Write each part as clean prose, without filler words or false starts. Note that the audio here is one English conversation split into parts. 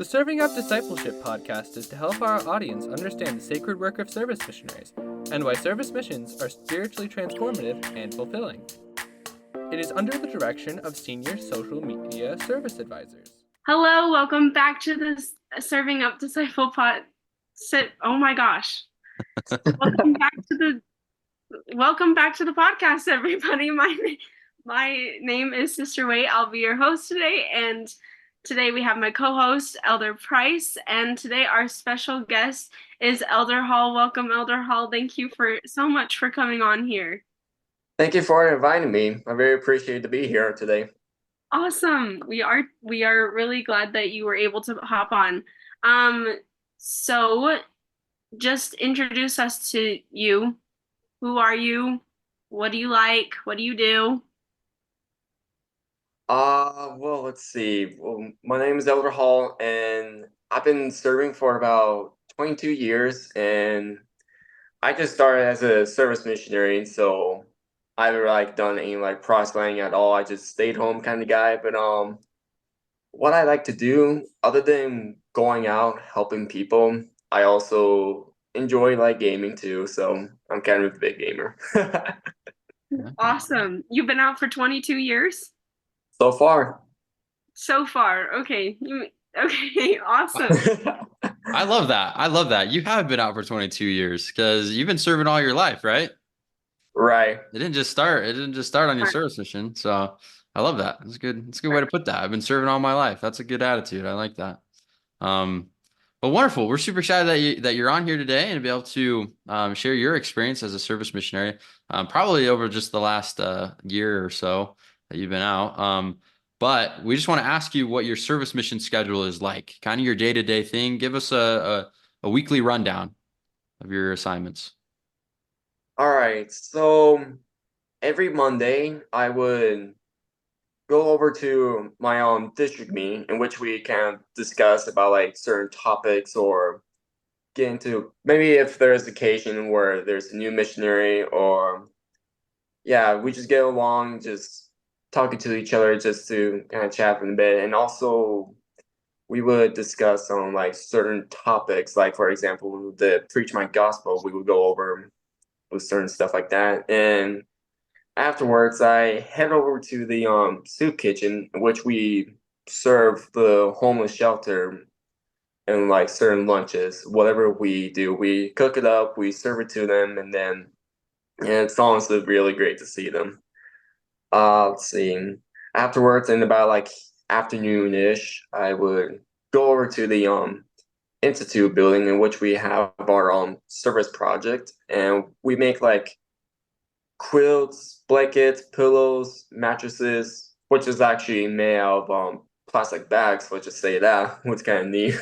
The Serving Up Discipleship podcast is to help our audience understand the sacred work of service missionaries and why service missions are spiritually transformative and fulfilling. It is under the direction of senior social media service advisors. Hello, welcome back to the Serving Up Disciple pod. Oh my gosh. Welcome back to the podcast, everybody. My name is Sister Wade. I'll be your host today, and today we have my co-host Elder Price, and today our special guest is Elder Hall. Welcome, Elder Hall. Thank you so much for coming on here. Thank you for inviting me. I very appreciate to be here today. Awesome. We are really glad that you were able to hop on. So just introduce us to you. Who are you? What do you like? What do you do? Well, let's see. Well, my name is Elder Hall, and I've been serving for about 22 years, and I just started as a service missionary, so I haven't done any prospecting at all. I just stayed home kind of guy. But what I like to do, other than going out helping people, I also enjoy gaming too. So I'm kind of a big gamer. Awesome. You've been out for 22 years? So far. Okay. Okay, awesome. I love that. You have been out for 22 years because you've been serving all your life, right? Right. It didn't just start on your service mission. So I love that. It's good. It's a good way to put that. I've been serving all my life. That's a good attitude. I like that. Well, wonderful. We're super excited that you're on here today and to be able to share your experience as a service missionary, probably over just the last year or so that you've been out. But we just want to ask you what your service mission schedule is like, kind of your day-to-day thing. Give us a weekly rundown of your assignments. All right. So every Monday, I would go over to my district meeting in which we can discuss about certain topics or get into maybe if there's occasion where there's a new missionary or we just get along, just talking to each other just to kind of chat in a bit. And also we would discuss on certain topics, like for example, the Preach My Gospel, we would go over with certain stuff like that. And afterwards, I head over to the soup kitchen, in which we serve the homeless shelter and certain lunches. Whatever we do, we cook it up, we serve it to them, and it's honestly really great to see them. Let's see. Afterwards, in about afternoon-ish, I would go over to the institute building in which we have our service project, and we make quilts, blankets, pillows, mattresses, which is actually made out of plastic bags. Let's just say that, which kind of neat.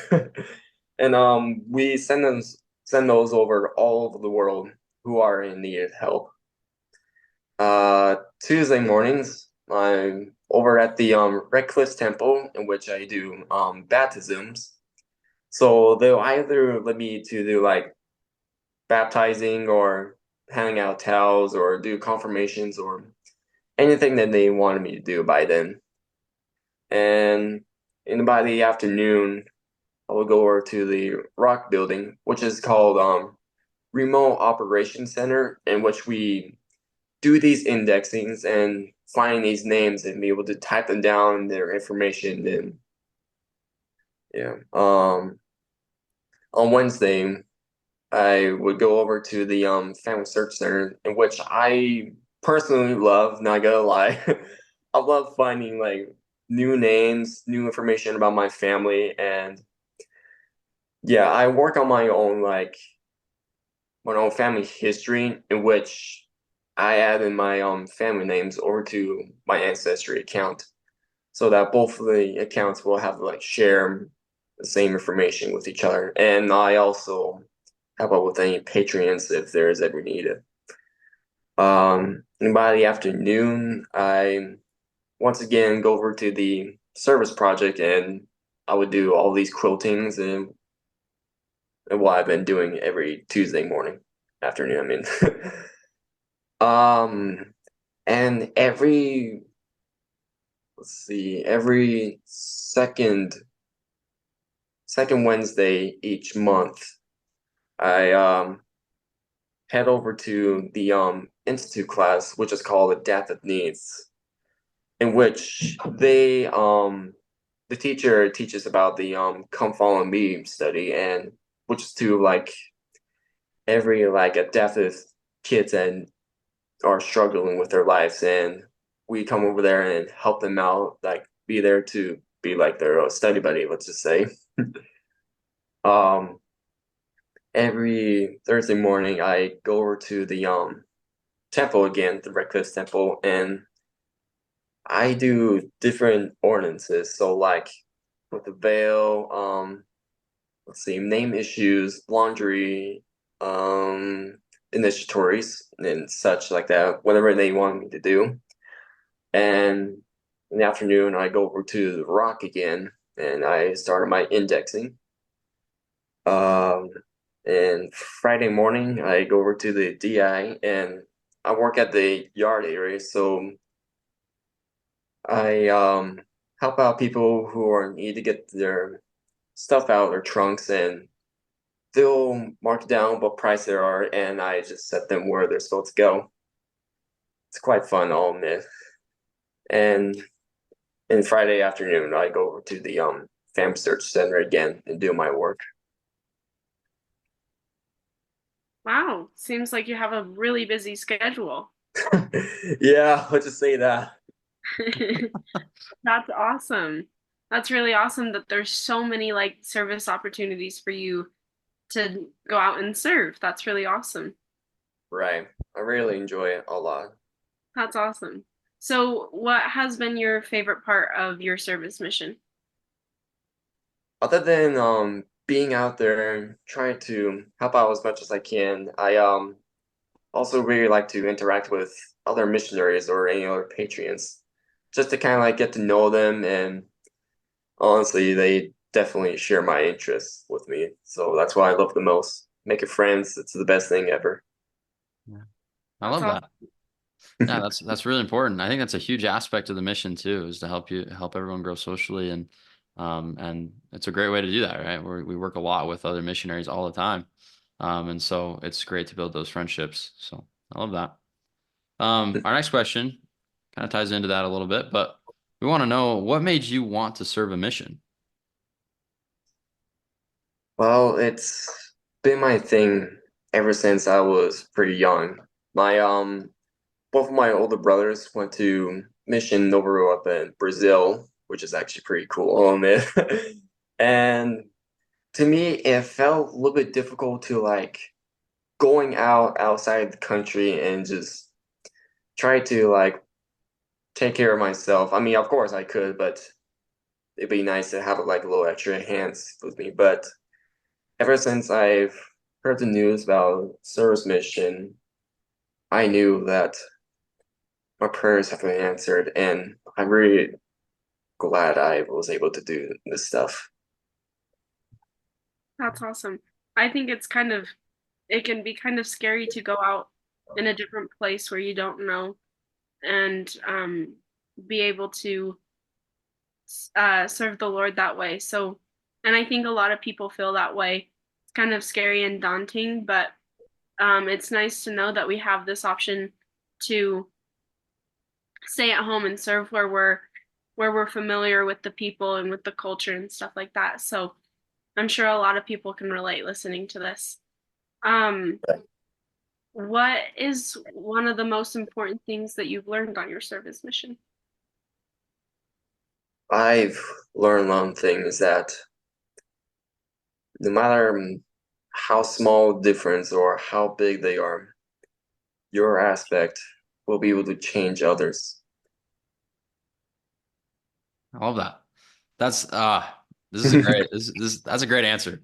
And we send those over all over the world who are in need of help. Tuesday mornings, I'm over at the Red Cliff Temple, in which I do baptisms. So they'll either let me to do baptizing or handing out towels or do confirmations or anything that they wanted me to do by then. And by the afternoon, I will go over to the Rock Building, which is called Remote Operations Center, in which we do these indexings and find these names and be able to type them down, their information. And on Wednesday, I would go over to the Family Search Center, in which I personally love, not gonna lie. I love finding new names, new information about my family, and I work on my own family history, in which I add in my family names over to my ancestry account, so that both of the accounts will have share the same information with each other. And I also help out with any Patreons if there is ever needed. And by the afternoon, I once again go over to the service project, and I would do all these quiltings and what I've been doing every Tuesday afternoon. And every second second Wednesday each month, I head over to the institute class, which is called Adaptive Needs, in which the teacher teaches about the Come Follow Me study, and which is to like every like adaptive kids and are struggling with their lives, and we come over there and help them out, like be there to be like their study buddy, let's just say. um every Thursday morning I go over to the temple again, the Red Cliff Temple, and I do different ordinances. So like with the veil, let's see, name issues, laundry, initiatories and such like that, whatever they want me to do. And in the afternoon, I go over to the rock again and I start my indexing. Um, and Friday morning, I go over to the DI and I work at the yard area. So I help out people who are in need to get their stuff out of their trunks, and they'll mark down what price they are, and I just set them where they're supposed to go. It's quite fun, I'll admit. And Friday afternoon, I go over to the Fam Search Center again and do my work. Wow, seems like you have a really busy schedule. Yeah, let's just say that. That's awesome. That's really awesome that there's so many like service opportunities for you to go out and serve. That's really awesome. Right. I really enjoy it a lot. That's awesome. So, what has been your favorite part of your service mission? Other than being out there and trying to help out as much as I can, I also really like to interact with other missionaries or any other patrons, just to kind of like get to know them. And honestly, they definitely share my interests with me. So that's what I love the most. Making friends, it's the best thing ever. Yeah. I That's love awesome. that. Yeah, that's really important. I think that's a huge aspect of the mission too, is to help everyone grow socially, and it's a great way to do that, right? We work a lot with other missionaries all the time. And so it's great to build those friendships. So I love that. Our next question kind of ties into that a little bit, but we want to know what made you want to serve a mission? Well, it's been my thing ever since I was pretty young. My both of my older brothers went to mission over up in Brazil, which is actually pretty cool, I'll admit. And to me, it felt a little bit difficult to like going outside the country and just try to like take care of myself. I mean, of course I could, but it'd be nice to have like a little extra hands with me. But ever since I've heard the news about service mission, I knew that my prayers have been answered, and I'm really glad I was able to do this stuff. That's awesome. I think it can be kind of scary to go out in a different place where you don't know and be able to serve the Lord that way. So, and I think a lot of people feel that way. It's kind of scary and daunting, but it's nice to know that we have this option to stay at home and serve where we're familiar with the people and with the culture and stuff like that. So I'm sure a lot of people can relate listening to this. Um, what is one of the most important things that you've learned on your service mission? I've learned one thing is that no matter how small difference or how big they are, your aspect will be able to change others. I love that. That's this is a great that's a great answer.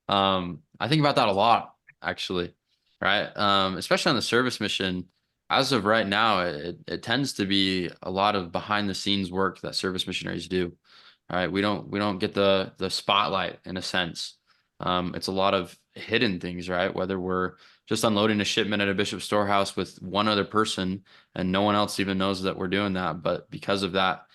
I think about that a lot, actually, right? Especially on the service mission. As of right now, it tends to be a lot of behind the scenes work that service missionaries do. All right, we don't get the spotlight in a sense. It's a lot of hidden things, right? Whether we're just unloading a shipment at a bishop storehouse with one other person and no one else even knows that we're doing that, but because of that,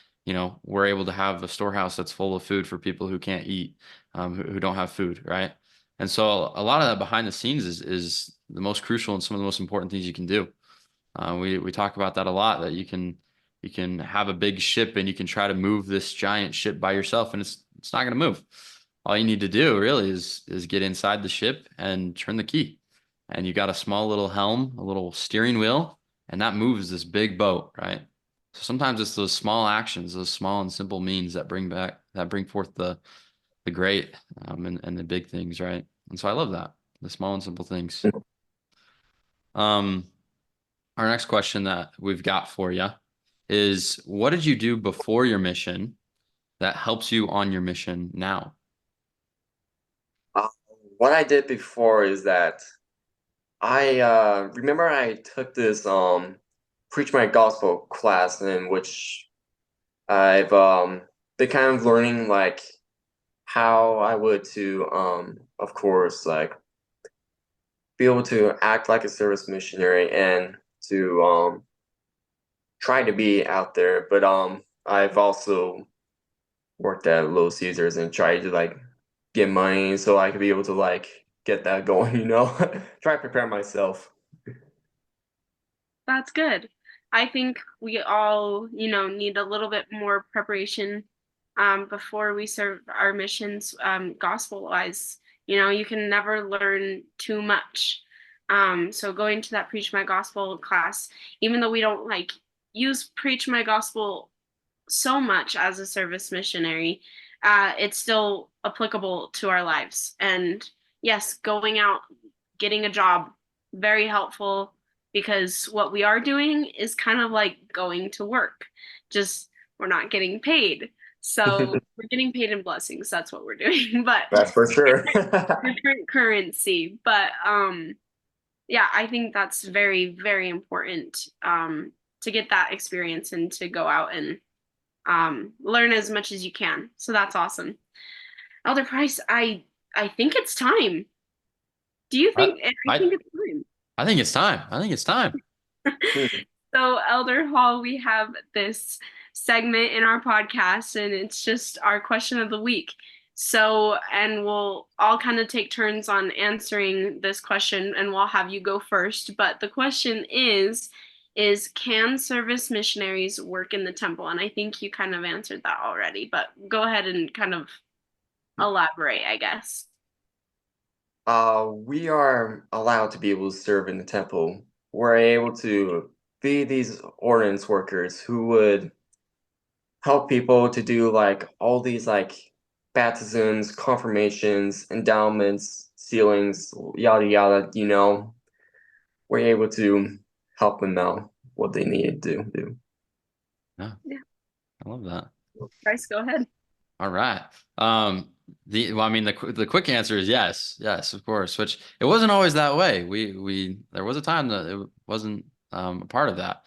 we're able to have a storehouse that's full of food for people who can't eat. who don't have food, right? And so a lot of that behind the scenes is the most crucial and some of the most important things you can do. We talk about that a lot, that you can have a big ship and you can try to move this giant ship by yourself, and it's not going to move. All you need to do really is get inside the ship and turn the key, and you got a small little helm, a little steering wheel, and that moves this big boat, right? So sometimes it's those small actions, those small and simple means that bring forth the great, and the big things, right? And so I love that, the small and simple things. Um, our next question that we've got for you is, what did you do before your mission that helps you on your mission now? What I did before is that I remember I took this preach my gospel class in which I've been kind of learning like how I would to of course like be able to act like a service missionary and to try to be out there. But I've also worked at Little Caesars and tried to like get money so I could be able to like get that going, Try to prepare myself. That's good. I think we all, need a little bit more preparation before we serve our missions gospel wise. You can never learn too much. So going to that Preach My Gospel class, even though we don't like use Preach My Gospel so much as a service missionary, it's still applicable to our lives. And yes, going out, getting a job, very helpful, because what we are doing is kind of like going to work, just we're not getting paid. So we're getting paid in blessings. That's what we're doing. But That's for sure. different currency. But yeah, I think that's very, very important to get that experience and to go out and learn as much as you can. So that's awesome. Elder Price, I think it's time. Do you think? I think it's time. I think it's time. I think it's time. So, Elder Hall, we have this segment in our podcast, and it's just our question of the week. So, and we'll all kind of take turns on answering this question, and we'll have you go first. But the question is can service missionaries work in the temple? And I think you kind of answered that already, but go ahead and kind of elaborate, I guess. We are allowed to be able to serve in the temple. We're able to be these ordinance workers who would help people to do like all these like baptisms, confirmations, endowments, sealings, yada yada. We're able to help them out what they need to do. Yeah, I love that. Bryce, go ahead. All right. The quick answer is yes, of course. Which it wasn't always that way. There was a time that it wasn't a part of that.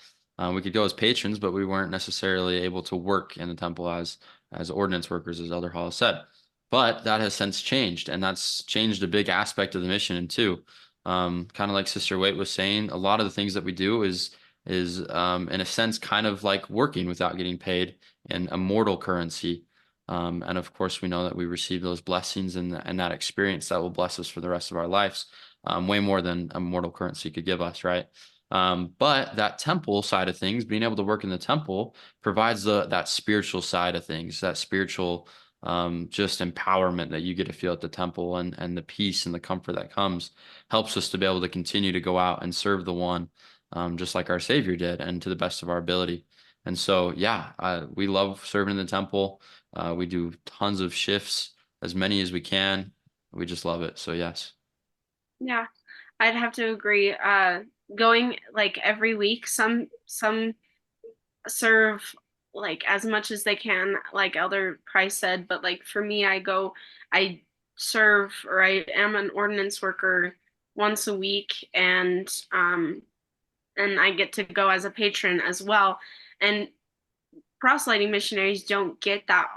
We could go as patrons, but we weren't necessarily able to work in the temple as ordinance workers, as Elder Hall said. But that has since changed, and that's changed a big aspect of the mission too. Kind of like Sister Waite was saying, a lot of the things that we do is in a sense kind of like working without getting paid in a mortal currency. And of course, we know that we receive those blessings and that experience that will bless us for the rest of our lives, way more than a mortal currency could give us, right? But that temple side of things, being able to work in the temple, provides that spiritual side of things, that spiritual just empowerment that you get to feel at the temple, and the peace and the comfort that comes helps us to be able to continue to go out and serve the one, just like our Savior did, and to the best of our ability. And so, yeah, we love serving in the temple. We do tons of shifts, as many as we can. We just love it. So yes. Yeah, I'd have to agree. Going like every week, some serve like as much as they can, like Elder Price said, but like for me, I serve, or I am an ordinance worker once a week, and I get to go as a patron as well. And proselyting missionaries don't get that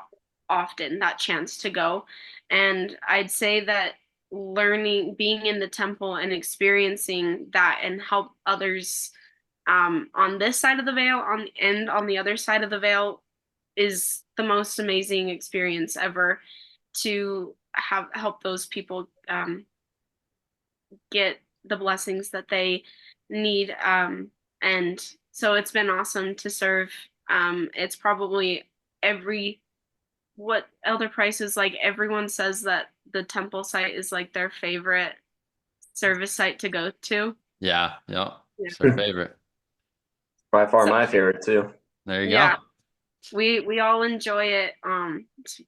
often, that chance to go. And I'd say that learning, being in the temple and experiencing that and help others on this side of the veil on the other side of the veil is the most amazing experience ever, to help those people get the blessings that they need. And so it's been awesome to serve. It's probably what Elder Price is like. Everyone says that the temple site is like their favorite service site to go to. Yeah. Yeah. It's their favorite. By far So, my favorite too. There you yeah, go. we all enjoy it.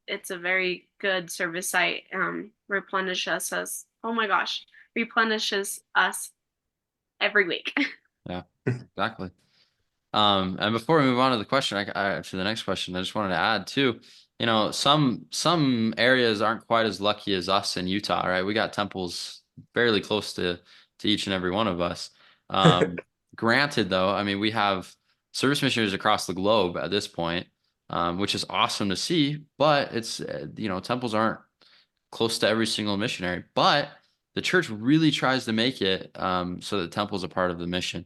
It's a very good service site. Replenishes us. Oh my gosh, replenishes us every week. Yeah, exactly. And before we move on to the question, to the next question, I just wanted to add too, some areas aren't quite as lucky as us in Utah, right? We got temples fairly close to each and every one of us. Granted, though, I mean, we have service missionaries across the globe at this point, which is awesome to see, but it's, temples aren't close to every single missionary, but the church really tries to make it so that the temple is a part of the mission.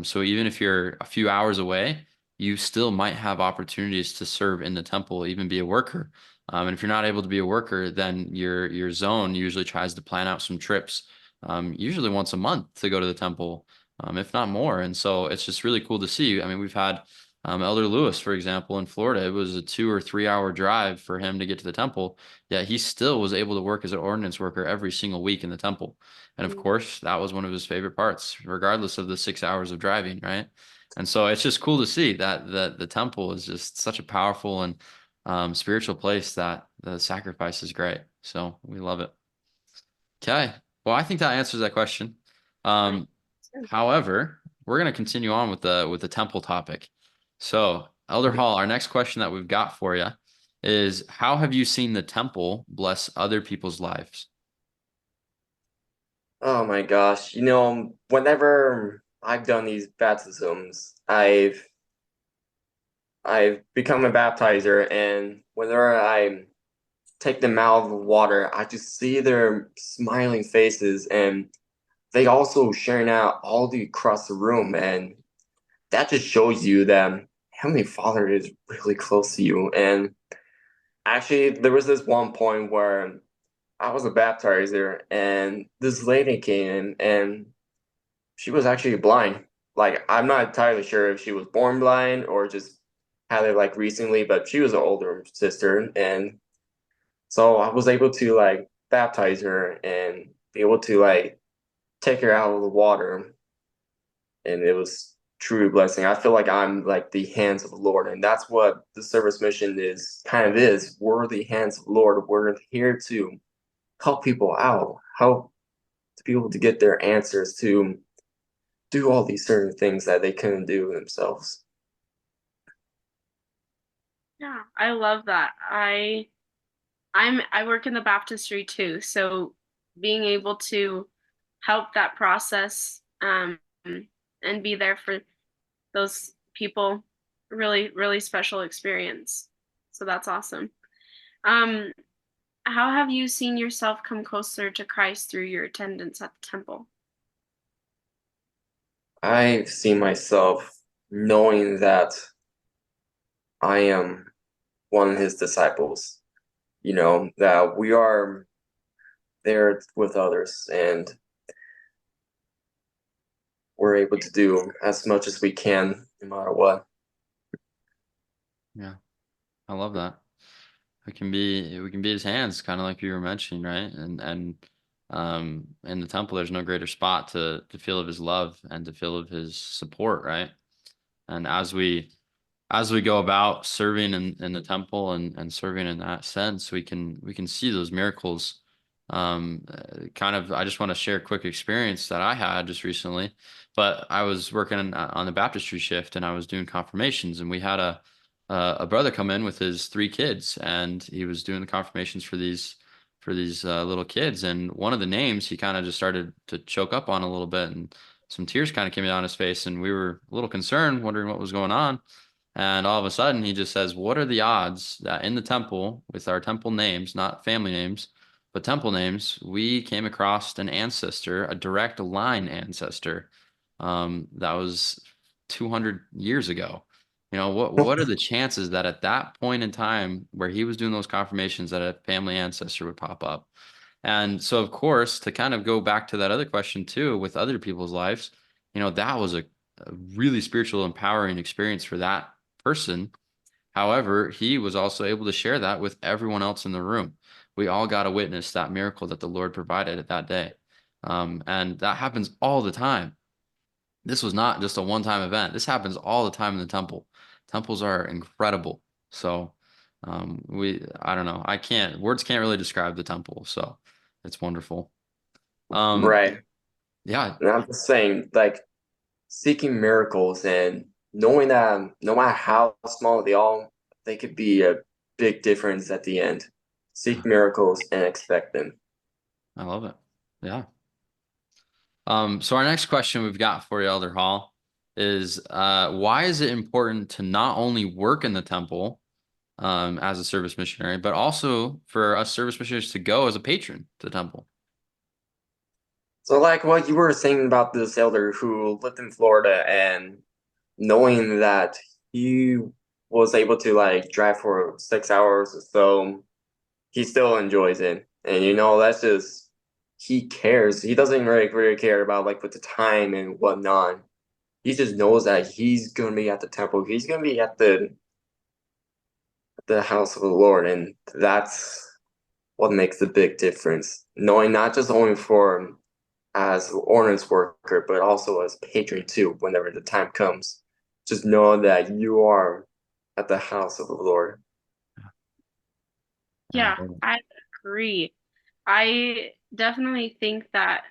So even if you're a few hours away, you still might have opportunities to serve in the temple, even be a worker. And if you're not able to be a worker, then your zone usually tries to plan out some trips, usually once a month to go to the temple, if not more. And so it's just really cool to see. I mean, we've had Elder Lewis, for example, in Florida. It was a 2 or 3 hour drive for him to get to the temple. Yeah, he still was able to work as an ordinance worker every single week in the temple. And of course, that was one of his favorite parts, regardless of the 6 hours of driving, right? And so it's just cool to see that the temple is just such a powerful and spiritual place that the sacrifice is great. So we love it. Okay. Well, I think that answers that question. Um, However, we're going to continue on with the temple topic. So, Elder Hall, our next question that we've got for you is, how have you seen the temple bless other people's lives? Oh my gosh. Whenever I've done these baptisms, I've become a baptizer, and whenever I take them out of the water, I just see their smiling faces, and they also sharing out all the across the room, and that just shows you that Heavenly Father is really close to you. And actually, there was this one point where I was a baptizer, and this lady came in, and she was actually blind. Like, I'm not entirely sure if she was born blind or just had it like recently, but she was an older sister, and so I was able to like baptize her and be able to like take her out of the water, and it was truly a blessing. I feel like I'm like the hands of the Lord, and that's what the service mission is. We're the hands of the Lord. We're here to help people out, help people to get their answers, to do all these certain things that they couldn't do themselves. Yeah, I love that. I work in the baptistry too, so being able to help that process and be there for those people, really, really special experience. So that's awesome. Um, how have you seen yourself come closer to Christ through your attendance at the temple? I see myself knowing that I am one of his disciples, that we are there with others and we're able to do as much as we can no matter what. Yeah, I love that. We can be his hands, kind of like you were mentioning, right? And in the temple, there's no greater spot to feel of his love and to feel of his support, right? And as we go about serving in the temple and serving in that sense, we can see those miracles. Kind of, I just want to share a quick experience that I had just recently. But I was working on the baptistry shift, and I was doing confirmations, and we had a brother come in with his 3 kids, and he was doing the confirmations for these little kids. And one of the names he kind of just started to choke up on a little bit, and some tears kind of came down his face, and we were a little concerned, wondering what was going on. And all of a sudden, he just says, "What are the odds that in the temple, with our temple names, not family names, but temple names, we came across an ancestor, a direct line ancestor, that was 200 years ago?" What are the chances that at that point in time where he was doing those confirmations that a family ancestor would pop up? And so, of course, to kind of go back to that other question too, with other people's lives, that was a really spiritual, empowering experience for that person. However, he was also able to share that with everyone else in the room. We all got to witness that miracle that the Lord provided at that day. And that happens all the time. This was not just a one-time event. This happens all the time in the temple. Temples are incredible. So, I don't know. Words can't really describe the temple. So it's wonderful. Right. Yeah. And I'm just saying, like, seeking miracles and knowing that no matter how small they could be a big difference at the end. Seek miracles and expect them. I love it. Yeah. So our next question we've got for you, Elder Hall, is why is it important to not only work in the temple as a service missionary, but also for us service missionaries to go as a patron to the temple? So, like what you were saying about this elder who lived in Florida and knowing that he was able to like drive for 6 hours or so, he still enjoys it. And that's just he cares. He doesn't really care about like with the time and whatnot. He just knows that he's gonna be at the temple. He's gonna be at the house of the Lord, and that's what makes the big difference. Knowing not just only for as ordinance worker, but also as patron too, whenever the time comes. Just know that you are at the house of the Lord. Yeah, I agree. I definitely think that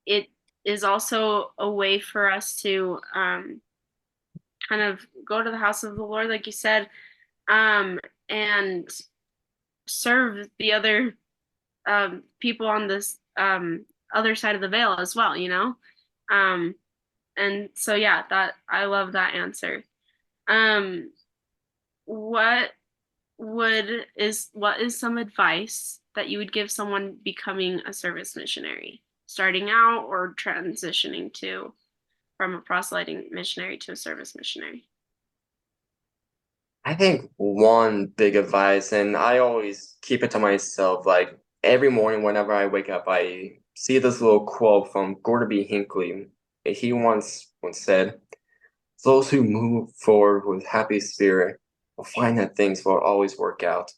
it is also a way for us to kind of go to the house of the Lord, like you said, and serve the other people on this other side of the veil as well, Um, and so yeah, that I love that answer. Um, what what is some advice that you would give someone becoming a service missionary, starting out or transitioning to from a proselyting missionary to a service missionary? I think one big advice, and I always keep it to myself, like every morning whenever I wake up, I see this little quote from Gordon B. Hinckley. He once said, "Those who move forward with happy spirit will find that things will always work out."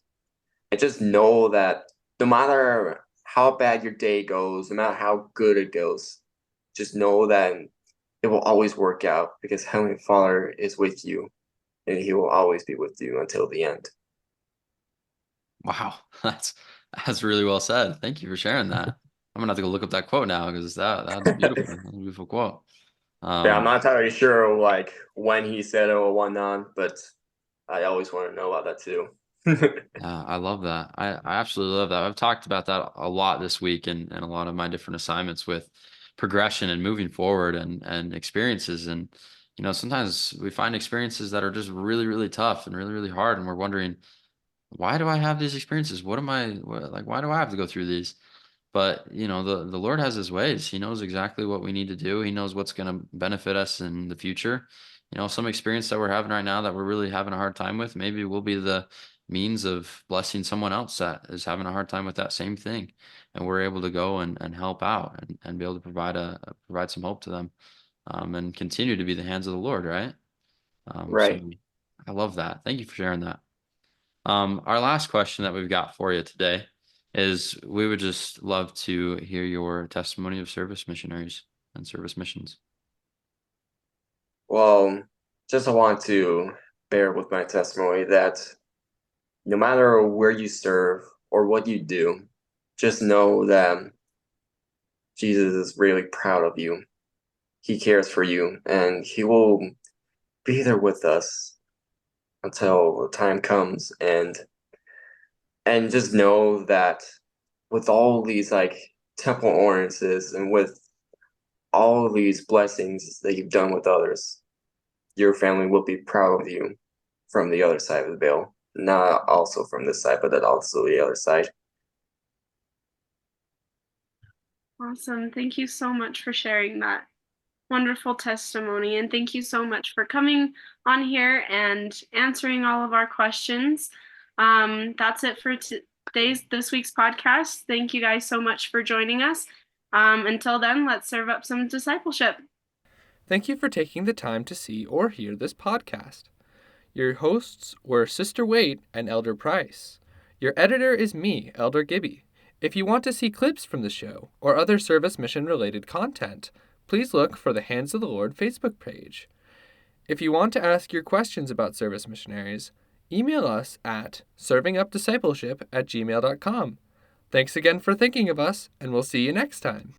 And just know that no matter how bad your day goes, no matter how good it goes, just know that it will always work out because Heavenly Father is with you and He will always be with you until the end. Wow, that's really well said. Thank you for sharing that. I'm gonna have to go look up that quote now because that's beautiful. That's a beautiful quote. Yeah, I'm not Um, entirely sure like when he said it or whatnot, but I always want to know about that too. yeah, I love that. I absolutely love that. I've talked about that a lot this week and a lot of my different assignments with progression and moving forward and experiences. And sometimes we find experiences that are just really, really tough and really, really hard, and we're wondering, why do I have these experiences? Why do I have to go through these? But the Lord has his ways. He knows exactly what we need to do. He knows what's going to benefit us in the future. Some experience that we're having right now that we're really having a hard time with, maybe will be the means of blessing someone else that is having a hard time with that same thing. And we're able to go and help out and be able to provide some hope to them, and continue to be the hands of the Lord, right? So Right. I love that. Thank you for sharing that. Our last question that we've got for you today is we would just love to hear your testimony of service missionaries and service missions. Well, just I want to bear with my testimony that no matter where you serve or what you do, just know that Jesus is really proud of you. He cares for you, and He will be there with us until the time comes. And just know that with all these like temple ordinances and with all these blessings that you've done with others, your family will be proud of you from the other side of the veil. Not also from this side, but then also the other side. Awesome. Thank you so much for sharing that. wonderful testimony. And thank you so much for coming on here and answering all of our questions. That's it for this week's podcast. Thank you guys so much for joining us. Until then, let's serve up some discipleship. Thank you for taking the time to see or hear this podcast. Your hosts were Sister Waite and Elder Price. Your editor is me, Elder Gibby. If you want to see clips from the show or other service mission related content, please look for the Hands of the Lord Facebook page. If you want to ask your questions about service missionaries, email us at servingupdiscipleship@gmail.com. Thanks again for thinking of us, and we'll see you next time.